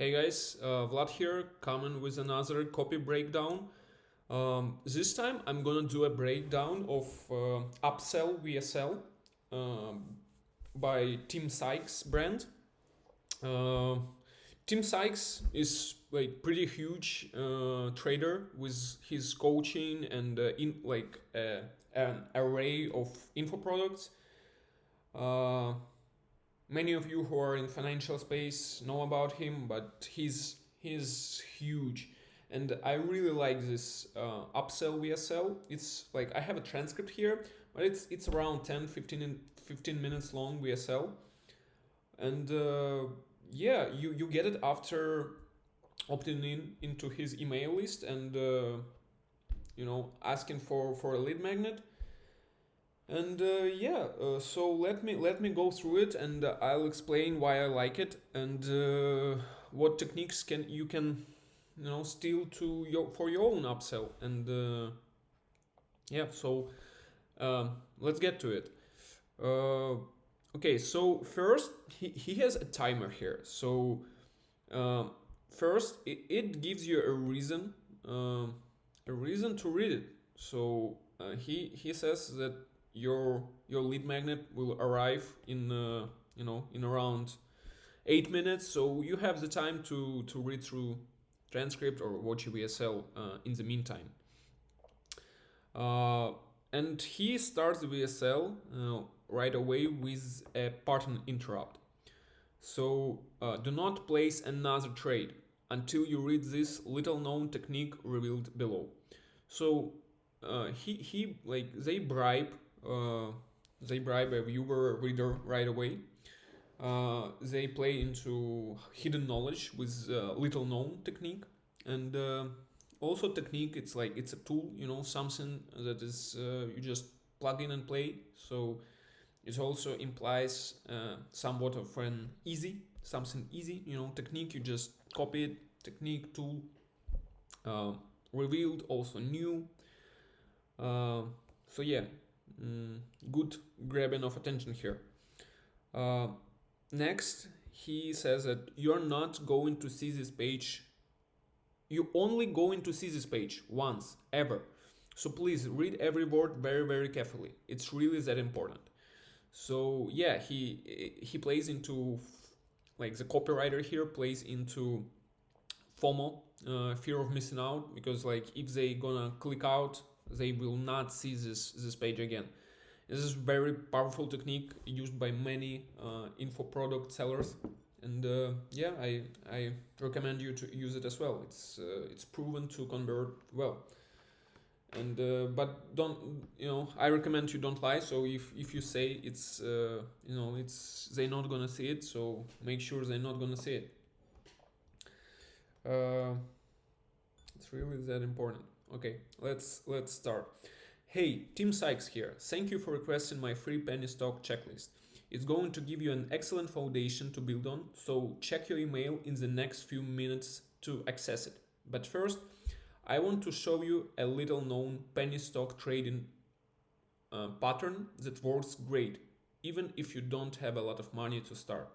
Hey guys, Vlad here, coming with another copy breakdown. This time I'm gonna do a breakdown of Upsell VSL um, by Tim Sykes brand. Uh, Tim Sykes is like pretty huge trader with his coaching and an array of info products. Uh, Many of you who are in financial space know about him, but he's huge, and I really like this upsell VSL. It's like I have a transcript here, but it's around 10 15 minutes long VSL, and yeah, you get it after opting in into his email list and asking for a lead magnet. And so let me go through it, and I'll explain why I like it and what techniques can steal to your own upsell. And so let's get to it. Uh, okay, so first he has a timer here. So first it gives you a reason to read it. So he says that your lead magnet will arrive in around 8 minutes, so you have the time to read through transcript or watch a VSL in the meantime. And he starts the VSL right away with a pattern interrupt. So do not place another trade until you read this little known technique revealed below. So he like they bribe a viewer reader right away. They play into hidden knowledge with little known technique, and also technique. It's a tool, something that is you just plug in and play. So it also implies somewhat of an something easy. Technique you just copy it. Technique tool revealed also new. So yeah, good grabbing of attention here. Next, he says that you're not going to see this page. You're only going to see this page once, ever. So please read every word very, very carefully. It's really that important. So yeah, he plays into, like, the copywriter here plays into FOMO, fear of missing out, because like if they gonna click out, they will not see this page again. This is very powerful technique used by many info product sellers, and I recommend you to use it as well. It's proven to convert well. And but don't I recommend you don't lie. So if you say it's they're not gonna see it, so make sure they're not gonna see it. It's really that important. Okay, let's start. Hey, Tim Sykes here. Thank you for requesting my free penny stock checklist. It's going to give you an excellent foundation to build on, so check your email in the next few minutes to access it. But first, I want to show you a little known penny stock trading pattern that works great, even if you don't have a lot of money to start.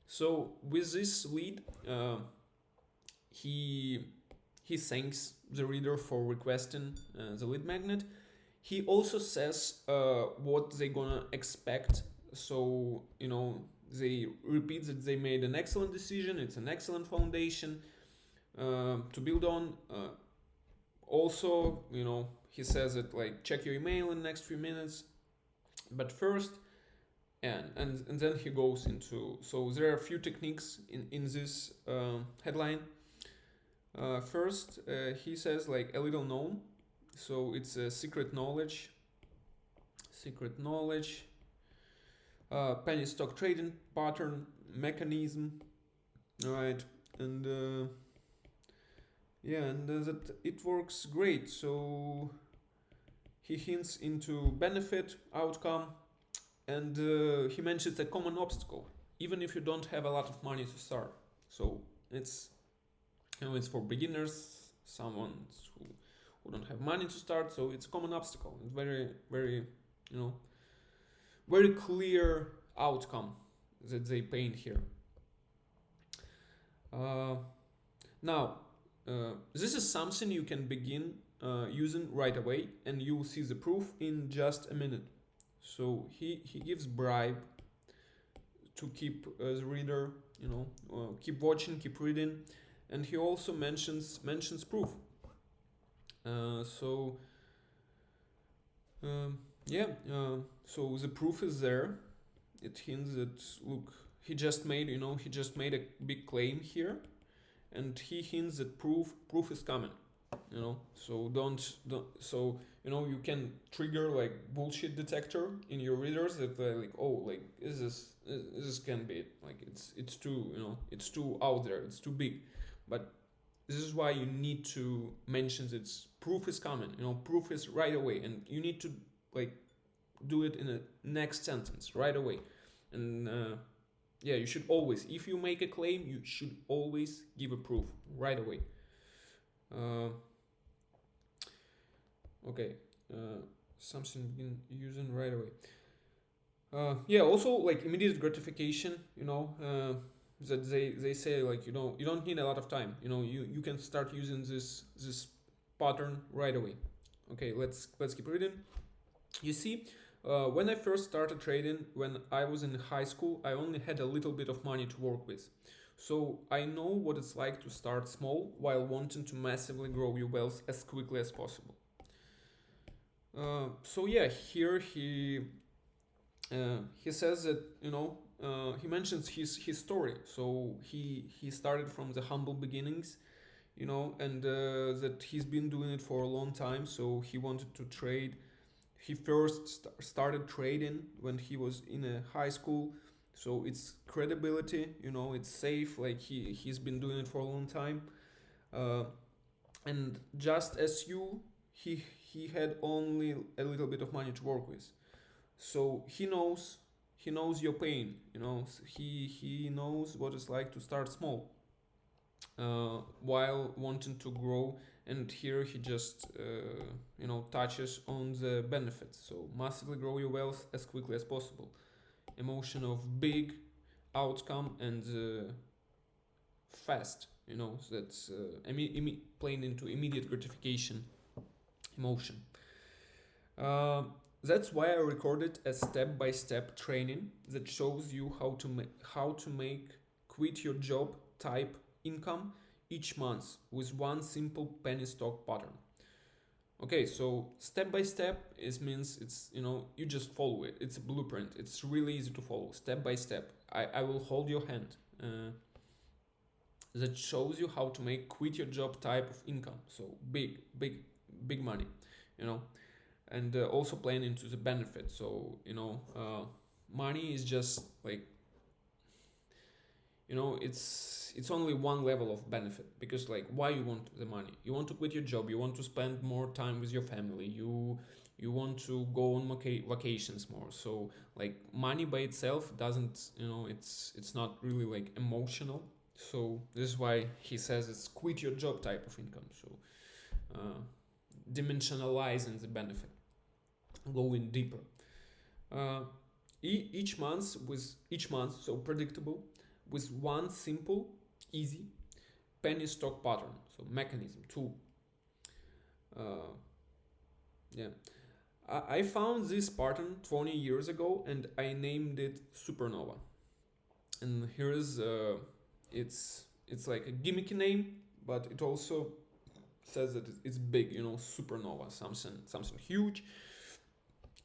So with this lead, he thanks the reader for requesting the lead magnet. He also says what they're gonna expect. So they repeat that they made an excellent decision. It's an excellent foundation to build on. Also, he says that, like, check your email in the next few minutes. But first, and then he goes into, so there are a few techniques in this headline. First, he says, like, a little known. So it's a secret knowledge, penny stock trading pattern mechanism. All right, and that it works great. So he hints into benefit, outcome, and he mentions a common obstacle, even if you don't have a lot of money to start. So it's it's for beginners, someone who don't have money to start. So it's a common obstacle. It's very, very, very clear outcome that they paint here. Now, this is something you can begin using right away, and you will see the proof in just a minute. So he gives bribe to keep the reader, keep watching, keep reading, and he also mentions proof. So yeah, so the proof is there. It hints that, look, he just made a big claim here, and he hints that proof is coming. So don't so you can trigger like bullshit detector in your readers that they're like, oh, like this can be it. Like it's too it's too out there, it's too big. But this is why you need to mention that proof is coming. Proof is right away, and you need to like do it in the next sentence right away. And yeah, you should always, if you make a claim, you should always give a proof right away. Okay, something been using right away. Yeah, also like immediate gratification. That they say like you don't need a lot of time. You can start using this pattern right away. Okay, let's keep reading. You see, when I first started trading, when I was in high school, I only had a little bit of money to work with. So I know what it's like to start small while wanting to massively grow your wealth as quickly as possible. So yeah, here he says that he mentions his story. So he started from the humble beginnings, and that he's been doing it for a long time. So he wanted to trade. He first started trading when he was in a high school. So it's credibility, it's safe. Like he's been doing it for a long time, and just as he had only a little bit of money to work with. So he knows your pain. He knows what it's like to start small, while wanting to grow. And here he just touches on the benefits. So massively grow your wealth as quickly as possible. Emotion of big outcome and fast. That's playing into immediate gratification emotion. That's why I recorded a step-by-step training that shows you how to make quit your job type income each month with one simple penny stock pattern. Okay, so step by step means it's you just follow it. It's a blueprint. It's really easy to follow step by step. I will hold your hand. That shows you how to make quit your job type of income. So big money, and also playing into the benefit. So money is just like it's only one level of benefit, because like why you want the money? You want to quit your job, you want to spend more time with your family, you want to go on vacations more. So like money by itself doesn't it's not really like emotional. So this is why he says it's quit your job type of income. So dimensionalizing the benefit, going deeper. Each month, so predictable, with one simple, easy penny stock pattern, so mechanism, tool. Yeah, I found this pattern 20 years ago, and I named it Supernova. And here is it's like a gimmicky name, but it also says that it's big, supernova, something huge.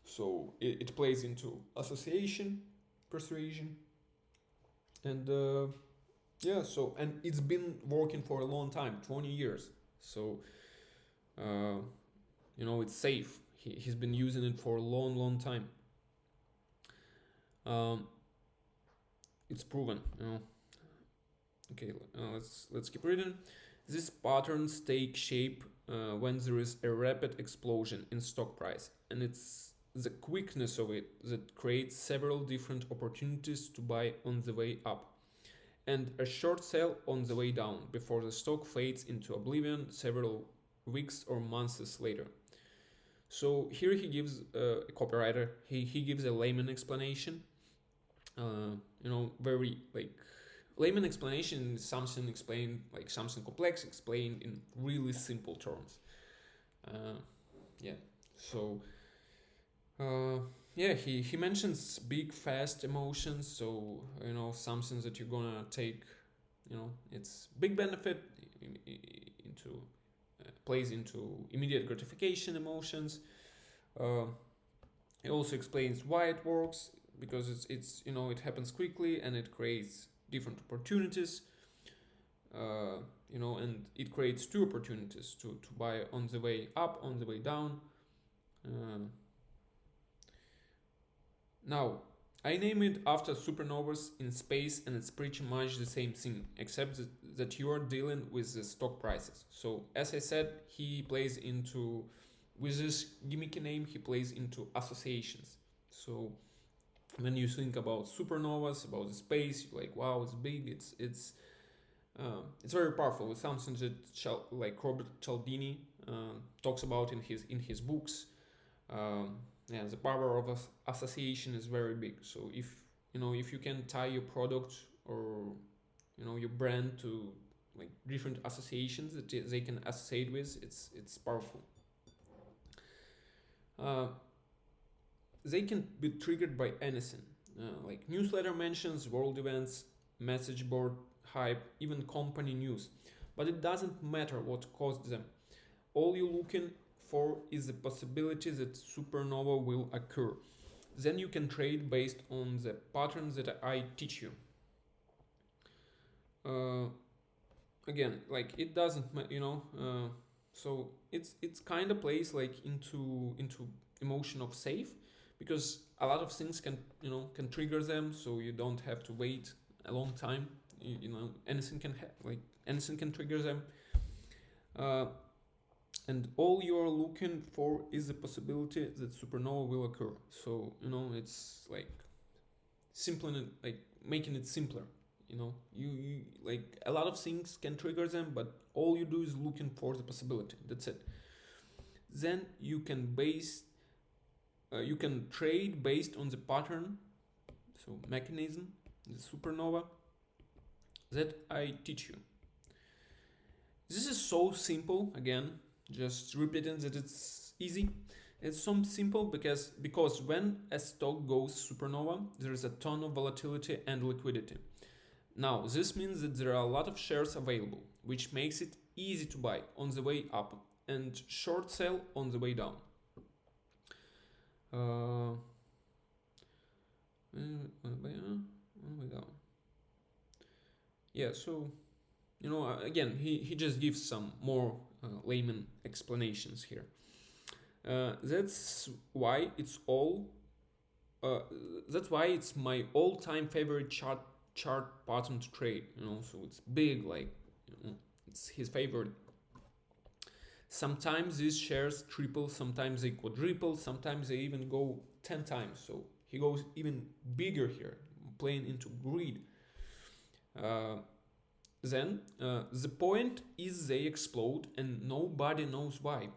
So it plays into association, persuasion, and yeah. So and it's been working for a long time, 20 years. So it's safe. He's been using it for a long time. It's proven. Okay, let's keep reading. These patterns take shape when there is a rapid explosion in stock price, and it's the quickness of it that creates several different opportunities to buy on the way up, and a short sell on the way down before the stock fades into oblivion several weeks or months later. So here he gives a copywriter. He gives a layman explanation. Very like layman explanation is something explained, like something complex explained in really simple terms. Yeah. So yeah, he mentions big fast emotions. So something that you're gonna take. It's big benefit into plays into immediate gratification emotions. It also explains why it works, because it's it happens quickly and it creates different opportunities. And it creates two opportunities to buy on the way up, on the way down. Now, I name it after supernovas in space, and it's pretty much the same thing, except that you are dealing with the stock prices. So, as I said, he plays into, with this gimmicky name, he plays into associations. So, when you think about supernovas, about the space, you're like, wow, it's big, it's very powerful. It's something that like Robert Cialdini talks about in his books. Yeah, the power of association is very big. So if you can tie your product or your brand to like different associations that they can associate with, it's powerful. They can be triggered by anything, like newsletter mentions, world events, message board hype, even company news. But it doesn't matter what caused them. All you're looking for is the possibility that supernova will occur. Then you can trade based on the patterns that I teach you. Again, like it doesn't, so it's kind of plays like into emotion of safe, because a lot of things can trigger them, so you don't have to wait a long time. Anything can anything can trigger them. And all you're looking for is the possibility that supernova will occur. So it's like simply like making it simpler. You like a lot of things can trigger them, but all you do is looking for the possibility. That's it. Then you can trade based on the pattern, so mechanism, the supernova that I teach you. This is so simple. Again, just repeating that it's easy. It's so simple because when a stock goes supernova, there is a ton of volatility and liquidity. Now, this means that there are a lot of shares available, which makes it easy to buy on the way up and short sell on the way down. On the way down. Yeah, so again, he just gives some more layman explanations here. That's why it's my all-time favorite chart pattern to trade. So it's big, like it's his favorite. Sometimes these shares triple, sometimes they quadruple, sometimes they even go 10 times. So he goes even bigger here, playing into greed. Then the point is they explode and nobody knows why.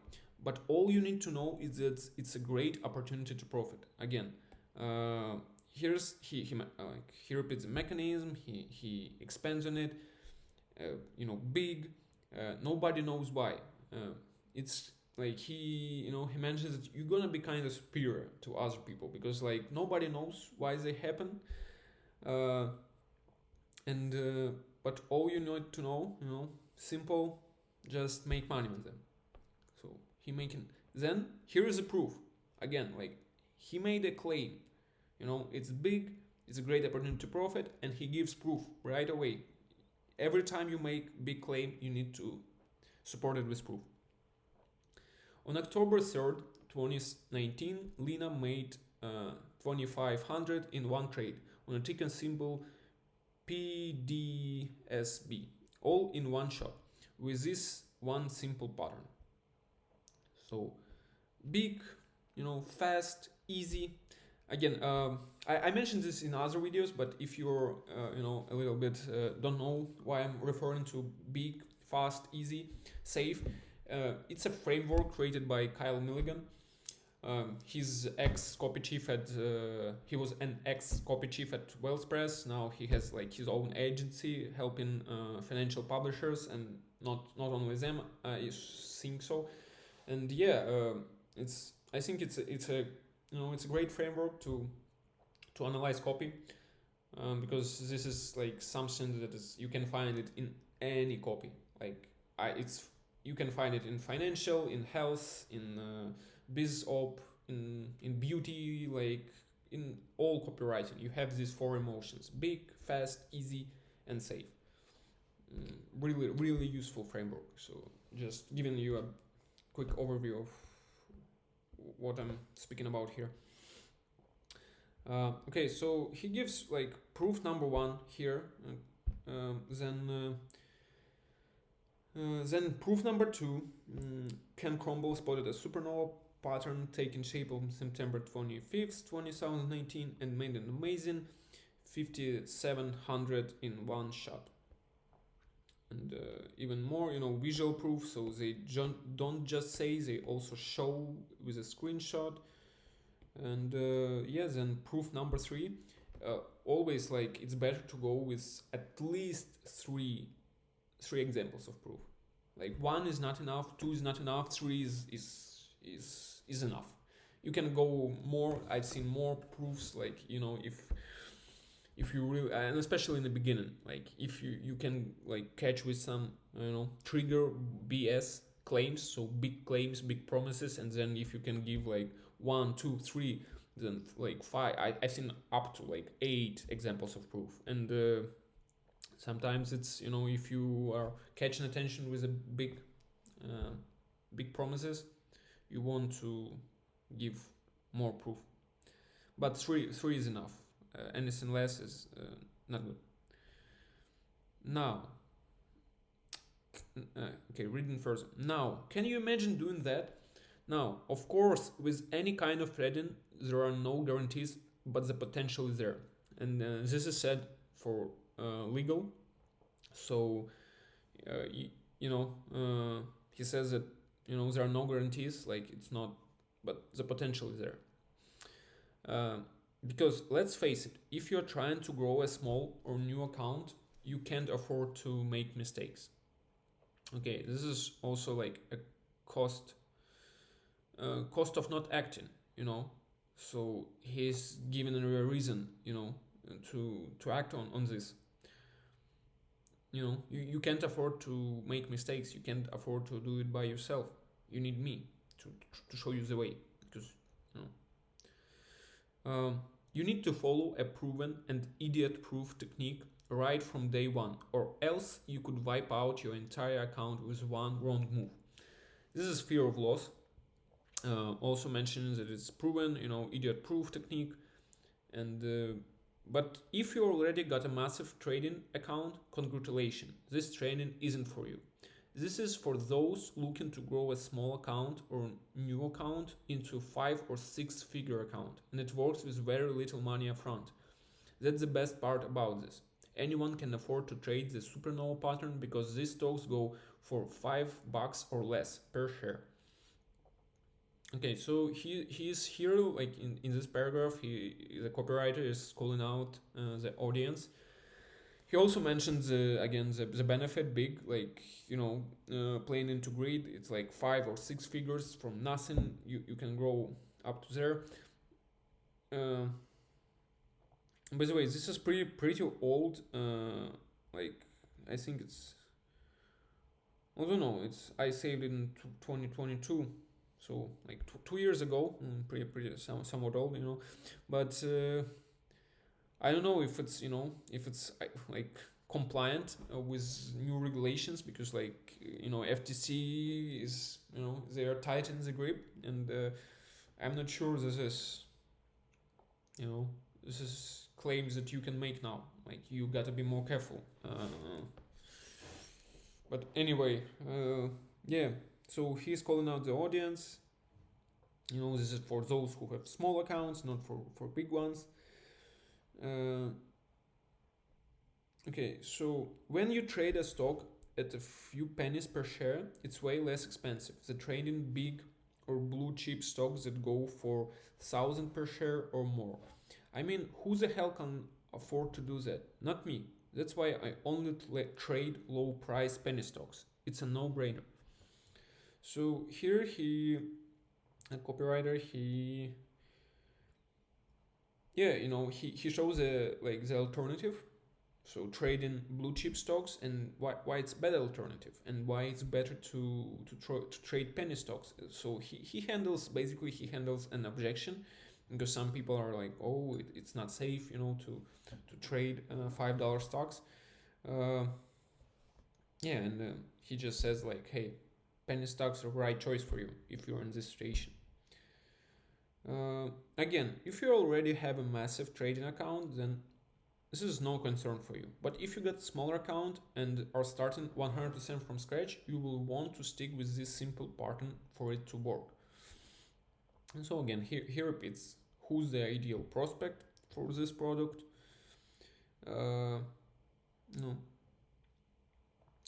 But all you need to know is that it's a great opportunity to profit. Again, he repeats the mechanism. He expands on it. Big. Nobody knows why. It's like he mentions that you're gonna be kind of superior to other people because like nobody knows why they happen. But all you need to know, simple, just make money on them. So then here is the proof. Again, like he made a claim, it's big, it's a great opportunity to profit, and he gives proof right away. Every time you make big claim, you need to support it with proof. On October 3rd, 2019, Lena made 2,500 in one trade on a ticker symbol PDSB, all in one shot, with this one simple pattern. So big, fast, easy. Again, I mentioned this in other videos, but if you're a little bit don't know why I'm referring to big, fast, easy, safe, it's a framework created by Kyle Milligan. His ex copy chief at he was an ex copy chief at Wells Press. Now he has like his own agency helping financial publishers, and not only them. I think so, and yeah, it's I think it's a it's a great framework to analyze copy, because this is like something that is you can find it in any copy. Like you can find it in financial, in health, in biz op, in beauty, like in all copywriting. You have these four emotions: big, fast, easy, and safe. Really useful framework. So just giving you a quick overview of what I'm speaking about here. Okay, so he gives like proof number one here, then proof number two. Ken Cromwell spotted a supernova pattern taking shape on September 25th, 2019, and made an amazing 5700 in one shot. And even more, visual proof. So they don't just say, they also show with a screenshot. And then proof number three. Always like it's better to go with at least three examples of proof. Like one is not enough, two is not enough, three is enough. You can go more. I've seen more proofs, like if you really, and especially in the beginning, like if you can like catch with some trigger BS claims, so big claims, big promises, and then if you can give like 1, 2, 3, then like 5. I've seen up to like 8 examples of proof. And sometimes it's if you are catching attention with a big promises, you want to give more proof. But three is enough. Anything less is not good. Now, okay, reading further. Now, can you imagine doing that? Now, of course, with any kind of trading, there are no guarantees, but the potential is there. And this is said for legal. So, he says that, there are no guarantees, like it's not, but the potential is there. Because let's face it, if you're trying to grow a small or new account, you can't afford to make mistakes. Okay, this is also like a cost of not acting, so he's given a reason, to act on this. You can't afford to make mistakes. You can't afford to do it by yourself. You need me to show you the way, because you need to follow a proven and idiot-proof technique right from day one, or else you could wipe out your entire account with one wrong move. This is fear of loss. Also mentions that it's proven, idiot-proof technique. And but if you already got a massive trading account, congratulations, this training isn't for you. This is for those looking to grow a small account or new account into 5 or 6 figure account, and it works with very little money upfront. That's the best part about this. Anyone can afford to trade the supernova pattern because these stocks go for $5 or less per share. Okay, so he is here, like in this paragraph, the copywriter is calling out the audience. He also mentions again the benefit big, like playing into greed. It's like 5 or 6 figures from nothing. You can grow up to there. By the way, this is pretty old. Like I think it's, I don't know. I saved it in 2022. So like 2 years ago, pretty somewhat old, but I don't know if it's like compliant with new regulations, because like FTC is they are tight in the grip, and I'm not sure this is claims that you can make now. Like you gotta be more careful. But anyway, yeah. So he's calling out the audience. This is for those who have small accounts, not for big ones. Okay, so when you trade a stock at a few pennies per share, it's way less expensive. The trading big or blue chip stocks that go for 1,000 per share or more. I mean, who the hell can afford to do that? Not me. That's why I only trade low price penny stocks. It's a no-brainer. So here a copywriter, he shows the alternative. So trading blue chip stocks and why it's better alternative and why it's better to trade penny stocks. So he handles an objection because some people are like, oh, it's not safe, to trade $5 stocks. And he just says like, hey, penny stocks are the right choice for you if you're in this situation. Again, if you already have a massive trading account, then this is no concern for you. But if you got a smaller account and are starting 100% from scratch, you will want to stick with this simple pattern for it to work. And so again, here repeats who's the ideal prospect for this product. No.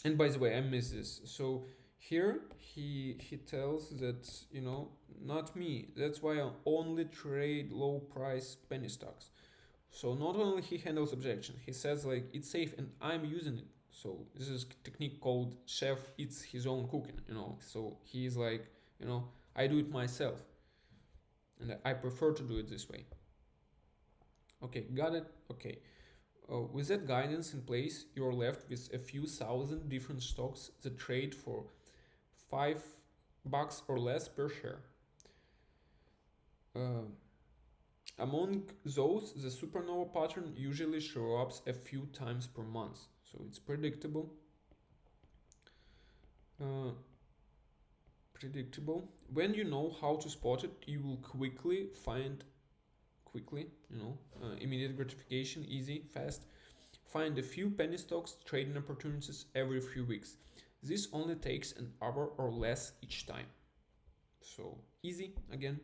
And by the way, I missed this. So here he tells that, not me. That's why I only trade low price penny stocks. So not only he handles objection, he says like it's safe and I'm using it. So this is a technique called chef eats his own cooking, So he's like, I do it myself. And I prefer to do it this way. Okay, got it? Okay. With that guidance in place, you're left with a few thousand different stocks that trade for $5 or less per share. Among those, the supernova pattern usually shows up a few times per month, so it's predictable. When you know how to spot it, you will immediate gratification, easy, fast. Find a few penny stocks trading opportunities every few weeks. This only takes an hour or less each time. So easy again.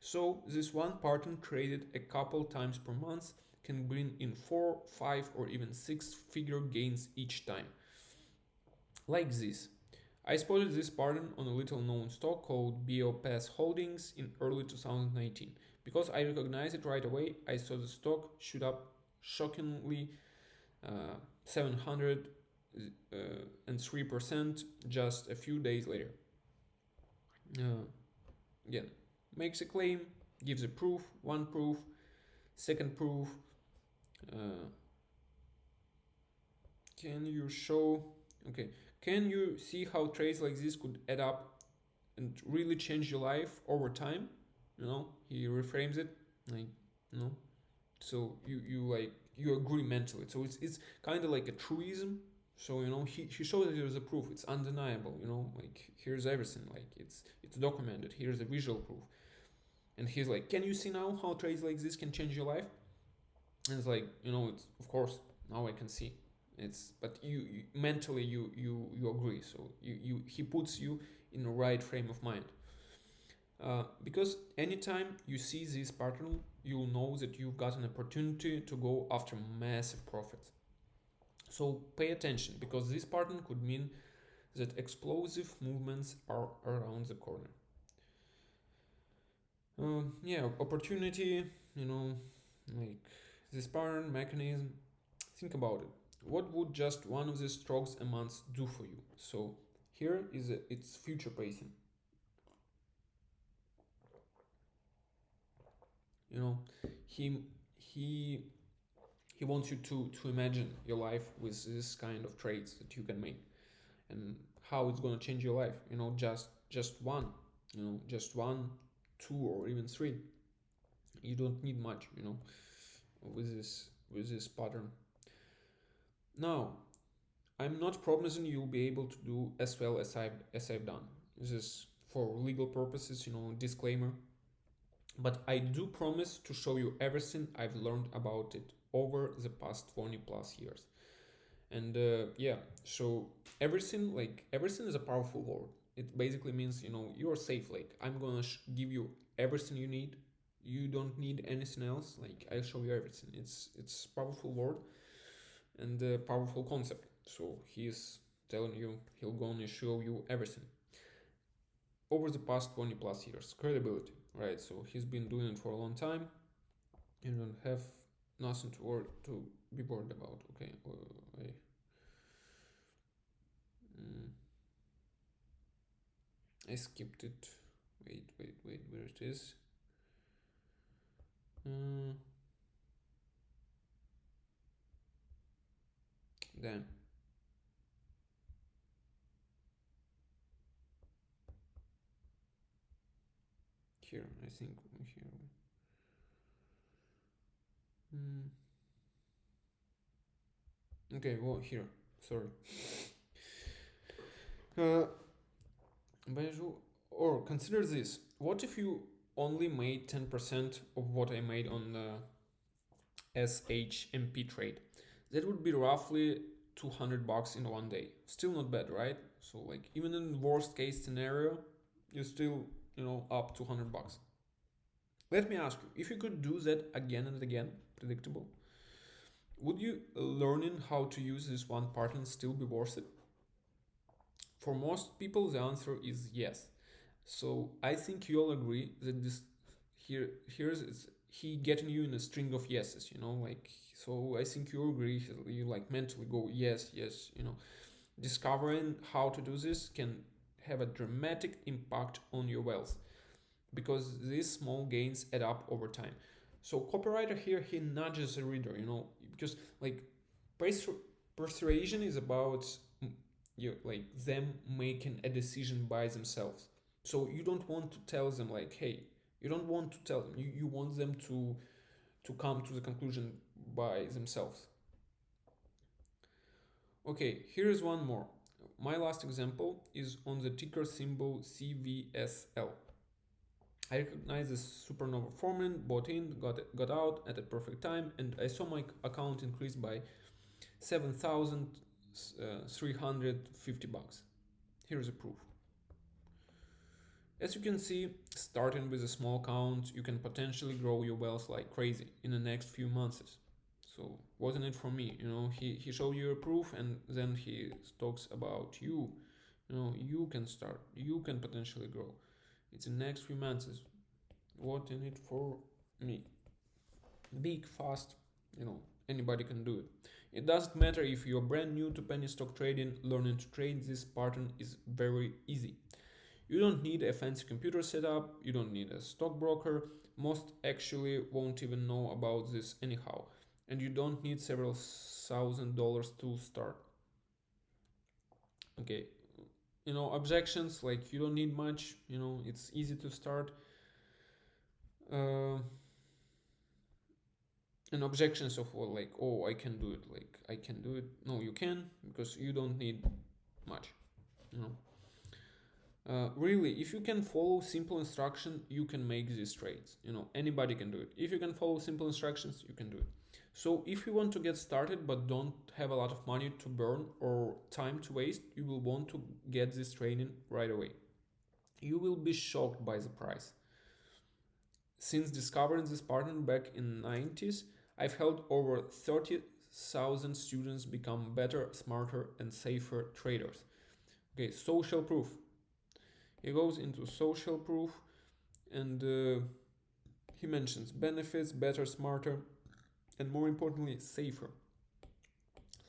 So this one pattern traded a couple times per month can bring in 4, 5 or even 6-figure gains each time. Like this. I spotted this pattern on a little known stock called BOPAS Holdings in early 2019. Because I recognized it right away, I saw the stock shoot up shockingly 703% just a few days later. Again, makes a claim, gives a proof, one proof, second proof. Can you see how trades like this could add up and really change your life over time? He reframes it like, so you agree mentally. So it's kind of like a truism. So he showed that there's a proof. It's undeniable. Like here's everything. Like it's documented. Here's a visual proof. And he's like, can you see now how trades like this can change your life? And it's like, it's of course now I can see. But you mentally you agree. So he puts you in the right frame of mind. Because anytime you see this pattern, you'll know that you've got an opportunity to go after massive profits. So pay attention, because this pattern could mean that explosive movements are around the corner. Opportunity, like this pattern mechanism. Think about it. What would just one of these strokes a month do for you? So here is it's future pacing. He wants you to imagine your life with this kind of trades that you can make and how it's going to change your life. Just one, just 1, 2 or even 3. You don't need much, with this pattern. Now, I'm not promising you'll be able to do as well as I've done. This is for legal purposes, disclaimer. But I do promise to show you everything I've learned about it over the past 20 plus years. And so everything is a powerful word. It basically means, you're safe. Like I'm gonna give you everything you need. You don't need anything else. Like I'll show you everything. It's powerful word and a powerful concept. So he's telling you he'll gonna show you everything. over the past 20 plus years. Credibility, right? So he's been doing it for a long time. You don't have nothing to be worried about. Okay, I skipped it. Wait, where it is? Then here, I think here. Okay, well here. Sorry. Or consider this. What if you only made 10% of what I made on the SHMP trade? That would be roughly $200 in one day. Still not bad, right? So like even in worst case scenario, you're still, up $200. Let me ask you, if you could do that again and again, predictable, would you learning how to use this one pattern still be worth it? For most people, the answer is yes. So I think you all agree that this here's he getting you in a string of yeses, like so I think you agree you like mentally go yes, discovering how to do this can have a dramatic impact on your wealth because these small gains add up over time. So copywriter here he nudges the reader, because like persuasion is about like them making a decision by themselves. So you don't want to tell them like, hey, you don't want to tell them. You want them to come to the conclusion by themselves. Okay, here is one more. My last example is on the ticker symbol CVSL. I recognize this supernova forming, bought in, got out at a perfect time, and I saw my account increase by $7,350. Here's a proof. As you can see, starting with a small account, you can potentially grow your wealth like crazy in the next few months. So wasn't it for me? He showed you a proof and then he talks about you. You can start, you can potentially grow. It's the next few months. What in it for me? Big, fast, anybody can do it. It doesn't matter if you're brand new to penny stock trading, learning to trade this pattern is very easy. You don't need a fancy computer setup, you don't need a stockbroker, most actually won't even know about this anyhow, and you don't need several $1,000 to start. Okay, objections like you don't need much, it's easy to start. And objections of well, like, oh, I can do it, like I can do it. No, you can because you don't need much, really, if you can follow simple instruction, you can make these trades. Anybody can do it. If you can follow simple instructions, you can do it. So if you want to get started but don't have a lot of money to burn or time to waste, you will want to get this training right away. You will be shocked by the price. Since discovering this pattern back in the 90s, I've helped over 30,000 students become better, smarter, and safer traders. Okay, social proof. He goes into social proof and he mentions benefits, better, smarter, and more importantly, safer.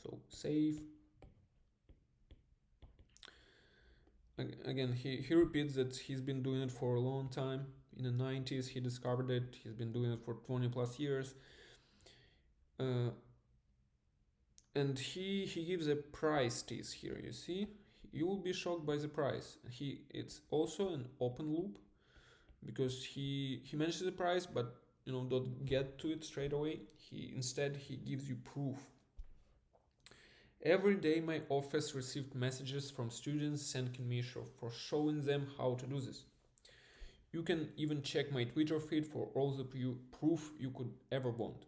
So, safe. Again, he repeats that he's been doing it for a long time. In the 90s, he discovered it. He's been doing it for 20 plus years. And he gives a price tease here, you see? You will be shocked by the price. It's also an open loop because he mentions the price, but don't get to it straight away. Instead he gives you proof. Every day my office received messages from students thanking me for showing them how to do this. You can even check my Twitter feed for all the proof you could ever want.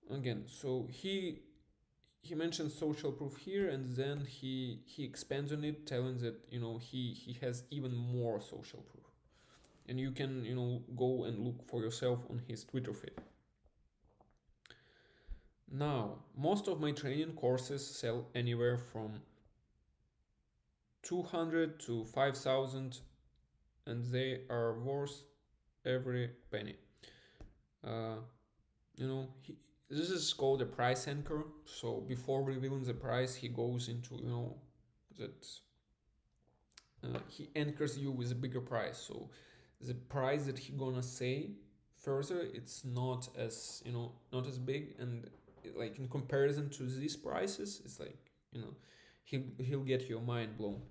Again, so he mentions social proof here, and then he expands on it, telling that he has even more social proof, and you can go and look for yourself on his Twitter feed. Now, most of my training courses sell anywhere from 200 to 5,000, and they are worth every penny. You know, this is called a price anchor. So before revealing the price, he goes into, you know, that he anchors you with a bigger price. So the price that he gonna say further, it's not as, you know, not as big, and like in comparison to these prices, it's like, you know, he'll get your mind blown.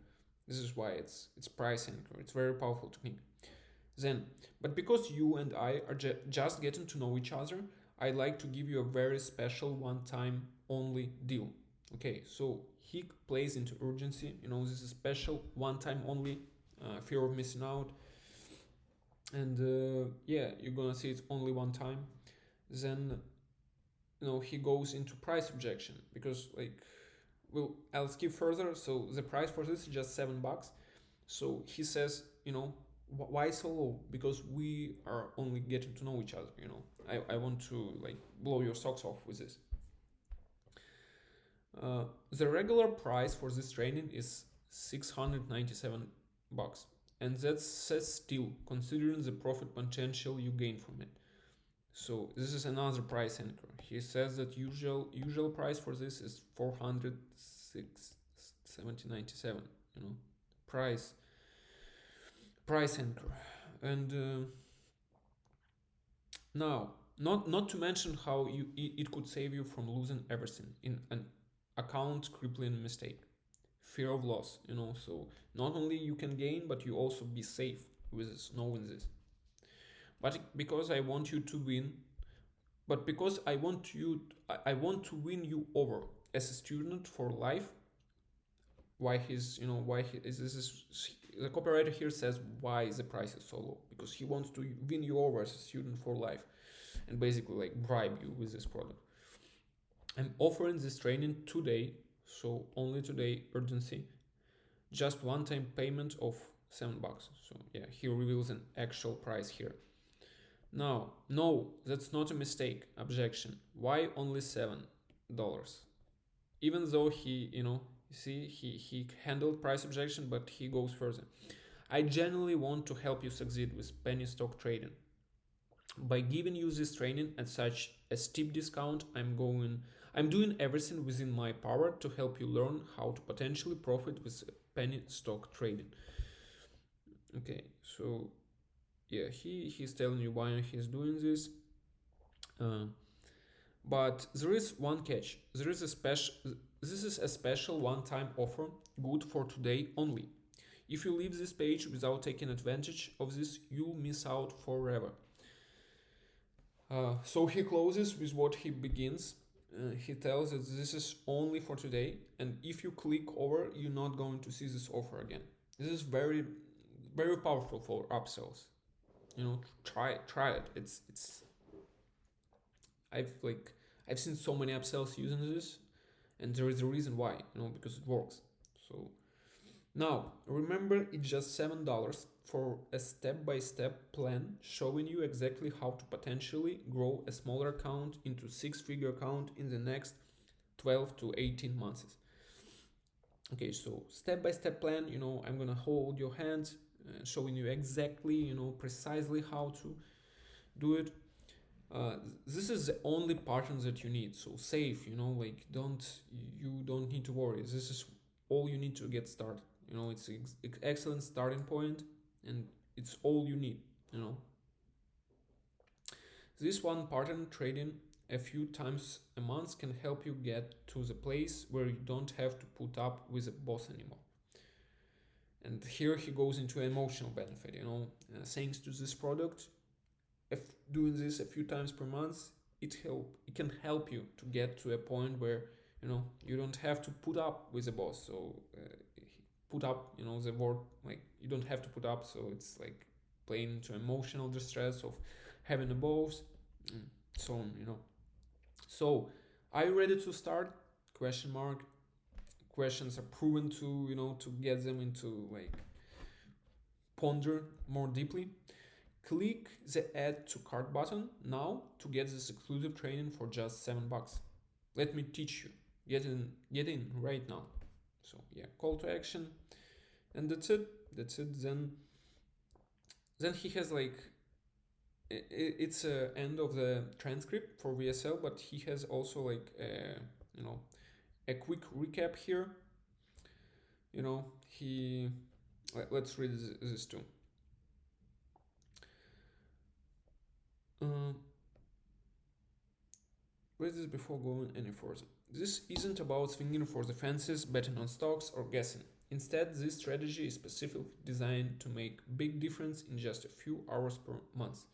This is why it's price anchor. It's very powerful technique. Then, but because you and I are just getting to know each other, I'd like to give you a very special one-time only deal. Okay, so he plays into urgency. You know, this is special one-time only, fear of missing out, and yeah, you're gonna see it only one time. Then, you know, he goes into price objection because, like, well, I'll skip further. So the price for this is just $7. So he says, you know, why so low? Because we are only getting to know each other. You know, I want to like blow your socks off with this. The regular price for this training is $697, and that's still considering the profit potential you gain from it. So this is another price anchor. He says that usual price for this is 406.97. You know, price anchor, and now not to mention how it could save you from losing everything in an account crippling mistake, fear of loss. You know, so not only you can gain, but you also be safe with this, knowing this. But because I want you to win, but because I want to win you over as a student for life. Why he's, you know, why he is this is the copywriter here says why the price is so low, because he wants to win you over as a student for life and basically like bribe you with this product. I'm offering this training today, so only today, urgency, just one-time payment of $7. So yeah, he reveals an actual price here. Now, no, that's not a mistake. Objection. Why only $7? Even though he, you know, see, he handled price objection, but he goes further. I genuinely want to help you succeed with penny stock trading. By giving you this training at such a steep discount, I'm doing everything within my power to help you learn how to potentially profit with penny stock trading. Okay, so yeah, he's telling you why he's doing this. But there is one catch. This is a special one-time offer, good for today only. If you leave this page without taking advantage of this, you'll miss out forever. So he closes with what he begins. He tells that this is only for today, and if you click over, you're not going to see this offer again. This is very, very powerful for upsells. You know, try it. It's I've seen so many upsells using this, and there is a reason why, you know, because it works. So now remember, it's just $7 for a step-by-step plan showing you exactly how to potentially grow a smaller account into six-figure account in the next 12 to 18 months. Okay, so step-by-step plan, you know, I'm gonna hold your hand, showing you exactly, you know, precisely how to do it. This is the only pattern that you need, so safe, you know, like you don't need to worry. This is all you need to get started. You know, it's an excellent starting point, and it's all you need, you know. This one pattern trading a few times a month can help you get to the place where you don't have to put up with a boss anymore. And here he goes into emotional benefit, you know, thanks to this product, if doing this a few times per month, it can help you to get to a point where, you know, you don't have to put up with the boss. So put up, you know, the word, like, you don't have to put up, so it's like playing into emotional distress of having a boss, and so on, you know. So are you ready to start? Question mark. Questions are proven to, you know, to get them into like ponder more deeply. Click the add to cart button now to get this exclusive training for just $7. Let me teach you. Get in right now. So yeah, call to action. And that's it. Then he has like it's a end of the transcript for VSL, but he has also like you know a quick recap here. You know, let's read this too. Read this before going any further. This isn't about swinging for the fences, betting on stocks, or guessing. Instead, this strategy is specifically designed to make big difference in just a few hours per month.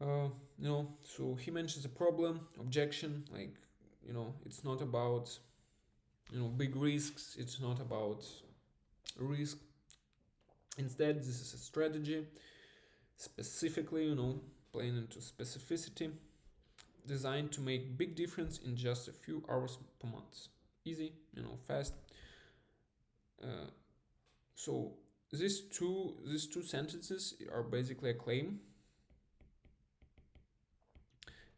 So he mentions a problem, objection, like, it's not about, big risks, it's not about risk. Instead, this is a strategy, specifically, playing into specificity, designed to make big difference in just a few hours per month. Easy, fast. So these two sentences are basically a claim.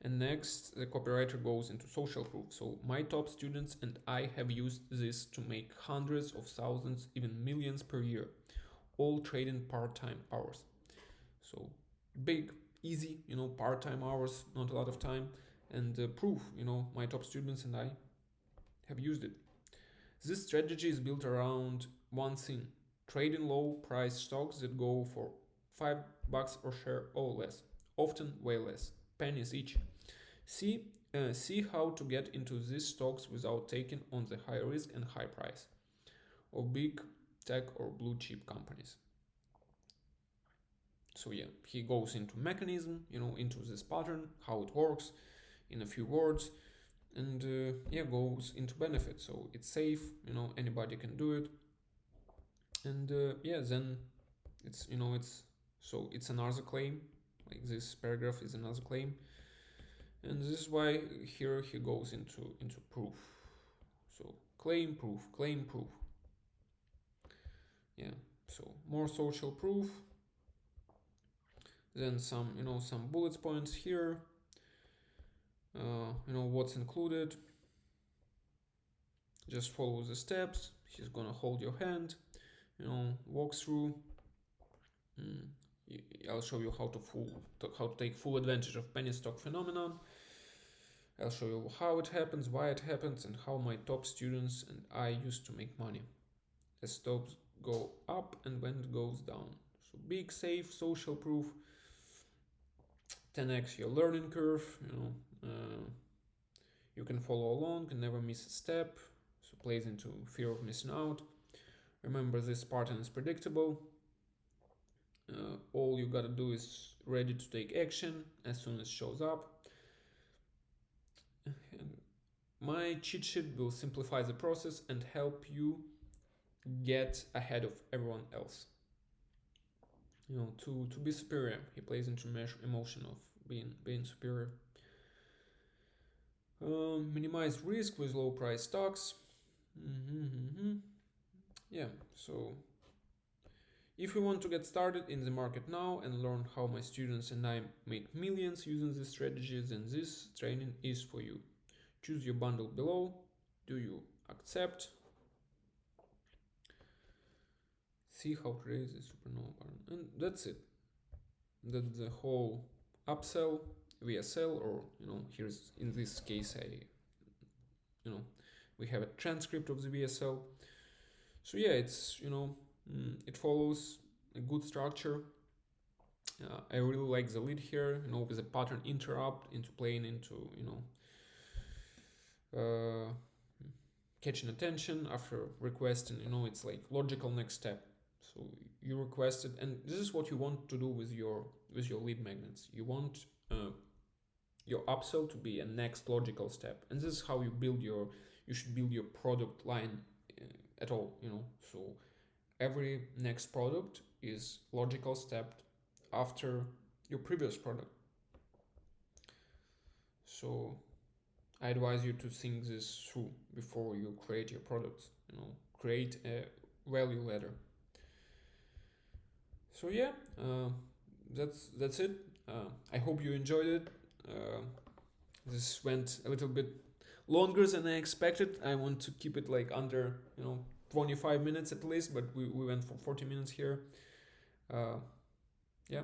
And next, the copywriter goes into social proof. So my top students and I have used this to make hundreds of thousands, even millions per year, all trading part-time hours. So big, easy, part-time hours, not a lot of time, and proof, my top students and I have used it. This strategy is built around one thing: trading low price stocks that go for $5 per share or less, often way less, pennies each. See how to get into these stocks without taking on the high risk and high price of big tech or blue chip companies. So yeah, he goes into mechanism, into this pattern, how it works in a few words, and goes into benefits. So it's safe, anybody can do it. And then it's another claim. Like, this paragraph is another claim. And this is why here he goes into proof. So claim, proof, claim, proof. Yeah, so more social proof. Then some bullet points here. What's included. Just follow the steps. He's gonna hold your hand. Walk through. I'll show you how to take full advantage of penny stock phenomenon. I'll show you how it happens, why it happens, and how my top students and I used to make money as stocks go up and when it goes down. So big, safe, social proof. 10x your learning curve. You can follow along and never miss a step. So plays into fear of missing out. Remember, this pattern is predictable. All you gotta do is ready to take action as soon as it shows up. And my cheat sheet will simplify the process and help you get ahead of everyone else. To be superior. He plays into emotion of being superior. Minimize risk with low price stocks. Yeah, so if you want to get started in the market now and learn how my students and I make millions using this strategy, then this training is for you. Choose your bundle below. Do you accept? See how to raise the supernova pattern. And that's it. That's the whole upsell, VSL, or here's in this case we have a transcript of the VSL. So yeah, it's it follows a good structure. I really like the lead here, with a pattern interrupt into playing into catching attention after requesting. It's like logical next step. So you requested, and this is what you want to do with your lead magnets. You want your upsell to be a next logical step, and this is how you should build your product line at all. So every next product is logical step after your previous product. So I advise you to think this through before you create your products. Create a value ladder. So yeah, that's it. I hope you enjoyed it. This went a little bit longer than I expected. I want to keep it like under 25 minutes at least, but we went for 40 minutes here. Yeah,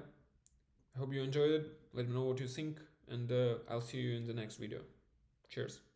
I hope you enjoyed it. Let me know what you think, and I'll see you in the next video. Cheers.